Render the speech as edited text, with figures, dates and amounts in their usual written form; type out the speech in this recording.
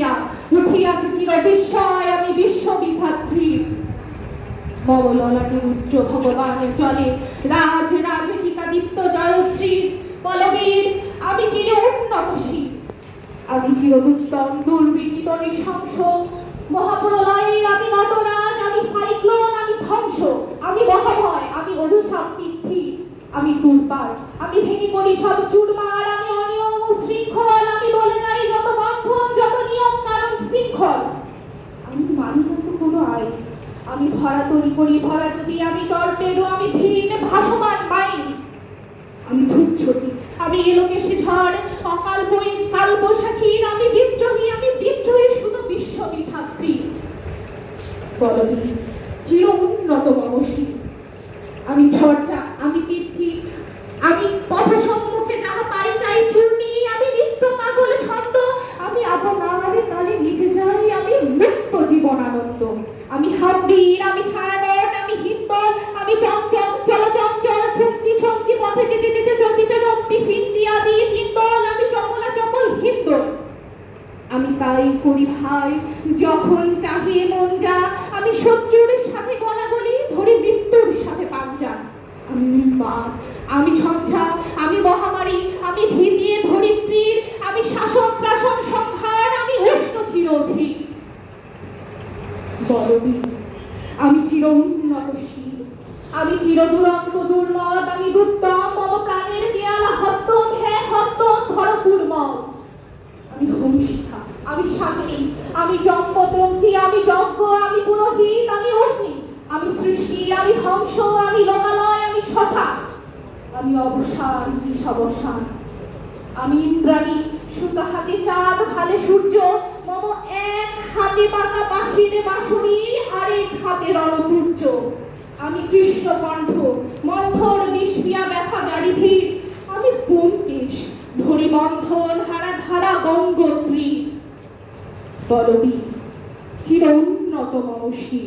উঠিয়া উঠিয়াছে চির বিস্ময় আমি বিশ্ববিধাত্রী। মম ললাটে উচ্চ ভগবানের চলে রাজ রাজটিকা দীপ্ত জয়শ্রী বলবীর আমি চির উন্নতশী, আমি চির দুস্তম দুর্বিনীত নৃশংস মহাপ্রলয়ের আমি নটরাজ, আমি সাইক্লোন, আমি ধ্বংস, আমি মহাভয়, আমি অভিশাপ পিতৃ, আমি দুর্বার, আমি ভেঙে পড়ি সব চুরমার, আমি অনিয়ম ও শৃঙ্খল, আমি বলে যাই যত বন্ধন যত নিয়ম কারণ শৃঙ্খল, আমি মানি না তো কোনো আইন, আমি ভরা তরি করি ভরা নদী, আমি টর্পেডো, আমি ভিড়ে ভাসমান মাইন, আমি ধূপছড়ি, আমি এলোকেশে ঝড় অকাল বই কাল বৈশাখীর, আমি বিদ্রোহী, আমি বিদ্রোহী শুধু বিশ্ববিধাত্রী। বলবীর চির উন্নত মমশী, আমি ঝর্ঝা, আমি পৃথ্বী, আমি পথ সম্মুখে যাহা পাই চাই চূর্ণী, আমি নিত্য পাগল ছন্দ, আমি আপনারে কালে নিচে যাই, আমি মুক্ত জীবনানন্দ, আমি হাম্বীর, আমি ছায়ানট, আমি হিন্দল, আমি চঞ্চল চলচঞ্চল থমকি ছমকি পথে যেতে যেতে চকিতে রক্তি ফিন্দি আদি তিন্দল, আমি চপলা চপল হিন্দল, আমি তাই করি ভাই যখন চাহিয়ে মন যা, আমি শত্রুর সাথে গলাগলি ধরি মৃত্যুর সাথে পাঞ্জা, আমি মা, আমি ঝঞ্ঝা, আমি মহামারী, আমি ভিদিয়ে ধরিত্রীর, আমি শাসন ত্রাসন সংহার, আমি উষ্ণ চিরধীর। বলবীর আমি চির উন্নতশীল, আমি চির দুরন্ত দুর্মদ, আমি দুত্তম মম প্রাণের পেয়ালা হত্যম হে হত্যম ভরপুরমদ, আমি হোমশিখা, আমি শাকিনী, আমি জম্পতন্ত্রী, আমি যজ্ঞ, আমি পুরোহিত, আমি অগ্নি, আমি সৃষ্টি, আমি ধ্বংস, আমি লোকালয়, আমি শ্মশান, আমি অবসান বিষাবসান, আমি ইন্দ্রাণী সুতো হাতে চাঁদ ভালে সূর্য, মম এক হাতে পাতা বাঁশিরে বাঁশুরি আরেক হাতে রণতুর্য, আমি কৃষ্ণ কণ্ঠ মন্থর বিষপিয়া ব্যথা গাড়িধীর, আমি ব্যোমকেশ ধরি বন্ধন হারা ধারা গঙ্গোত্রী। বলবীর চির উন্নত মমশী।